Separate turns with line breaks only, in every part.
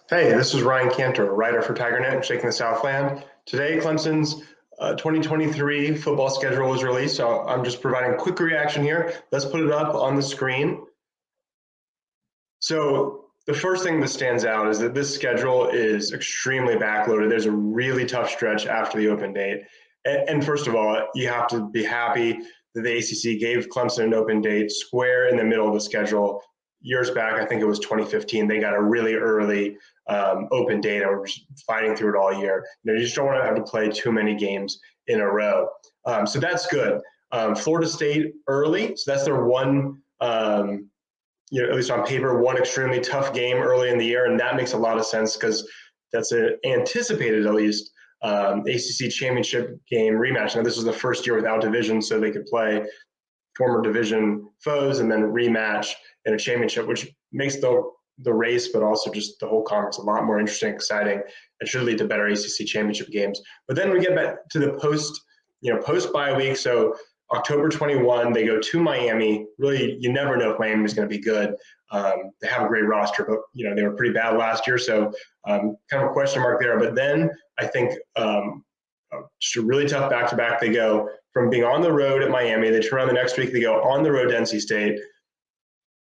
Hey, this is Ryan Cantor, writer for TigerNet and Shaking the Southland. Today, Clemson's 2023 football schedule was released, so I'm just providing a quick reaction here. Let's put it up on the screen. So the first thing that stands out is that this schedule is extremely backloaded. There's a really tough stretch after the open date. And first of all, you have to be happy that the ACC gave Clemson an open date square in the middle of the schedule. Years back, I think it was 2015, they got a really early open date and were just fighting through it all year. You just don't want to have to play too many games in a row. So that's good. Florida State early, so that's their one at least on paper, one extremely tough game early in the year, and that makes a lot of sense because that's an anticipated, at least, ACC championship game rematch. Now, this was the first year without division, so they could play former division foes and then rematch in a championship, which makes the race, but also just the whole conference a lot more interesting, exciting, and should lead to better ACC championship games. But then we get back to the post bye week. So October 21, they go to Miami. Really, you never know if Miami is going to be good. They have a great roster, but they were pretty bad last year, so kind of a question mark there. But then I think just a really tough back-to-back. They go from being on the road at Miami. They turn around the next week. They go on the road to NC State,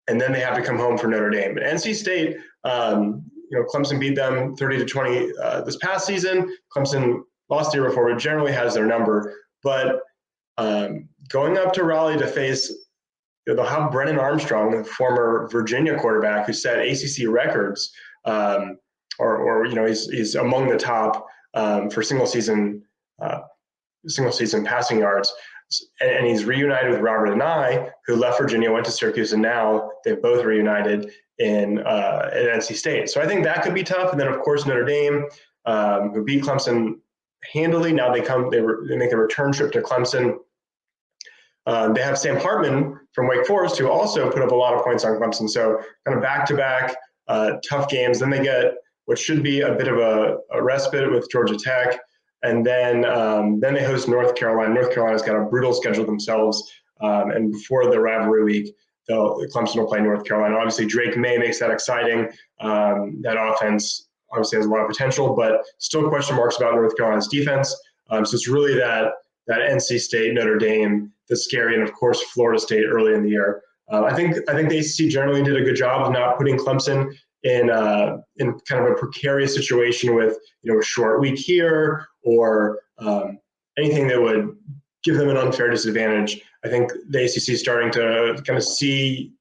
and then they have to come home for Notre Dame. But NC State, Clemson beat them 30-20 this past season. Clemson lost the year before, but generally has their number. But going up to Raleigh to face, they'll have Brennan Armstrong, the former Virginia quarterback who set ACC records, he's among the top for single season passing yards. And he's reunited with Robert Anae, who left Virginia, went to Syracuse, and now they've both reunited at NC State. So I think that could be tough. And then, of course, Notre Dame, who beat Clemson handily. Now they make a return trip to Clemson. They have Sam Hartman from Wake Forest, who also put up a lot of points on Clemson. So kind of back-to-back tough games. Then they get what should be a bit of a respite with Georgia Tech. And then they host North Carolina. North Carolina's got a brutal schedule themselves. And before the rivalry week, Clemson will play North Carolina. Obviously, Drake May makes that exciting. That offense obviously has a lot of potential, but still question marks about North Carolina's defense. So it's really that NC State, Notre Dame that's scary, and of course Florida State early in the year. I think the ACC generally did a good job of not putting Clemson in kind of a precarious situation with a short week here or anything that would give them an unfair disadvantage. I think the ACC is starting to kind of see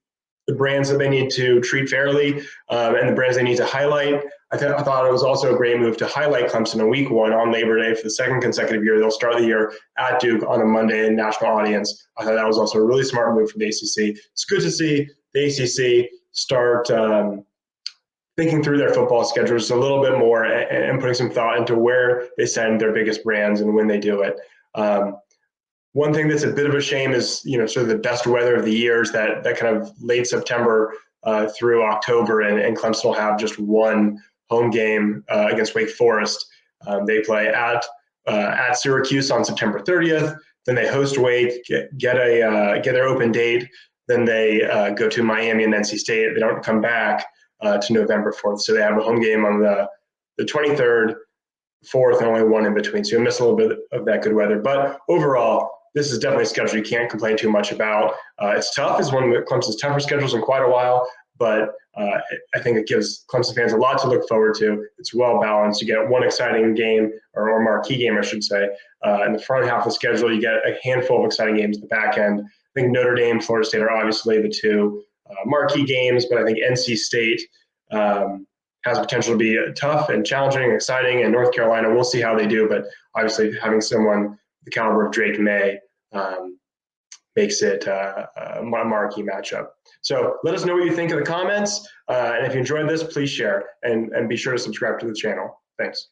the brands that they need to treat fairly and the brands they need to highlight. I thought it was also a great move to highlight Clemson in week one on Labor Day for the second consecutive year. They'll start the year at Duke on a Monday in national audience. I thought that was also a really smart move from the ACC. It's good to see the ACC start thinking through their football schedules a little bit more and putting some thought into where they send their biggest brands and when they do it. One thing that's a bit of a shame is, sort of the best weather of the year is that kind of late September through October, and Clemson will have just one home game against Wake Forest. They play at Syracuse on September 30th. Then they host Wake, get their open date. Then they go to Miami and NC State. They don't come back to November 4th. So they have a home game on the 23rd, 4th, and only one in between. So you'll miss a little bit of that good weather. But overall, this is definitely a schedule you can't complain too much about. It's tough. It's one of Clemson's tougher schedules in quite a while, but I think it gives Clemson fans a lot to look forward to. It's well balanced. You get one exciting game, or marquee game, I should say. In the front half of the schedule, you get a handful of exciting games in the back end. I think Notre Dame, Florida State are obviously the two marquee games, but I think NC State has potential to be tough and challenging and exciting, and North Carolina, we'll see how they do, but obviously having someone the caliber of Drake May makes it a marquee matchup. So let us know what you think in the comments, and if you enjoyed this, please share, and be sure to subscribe to the channel. Thanks.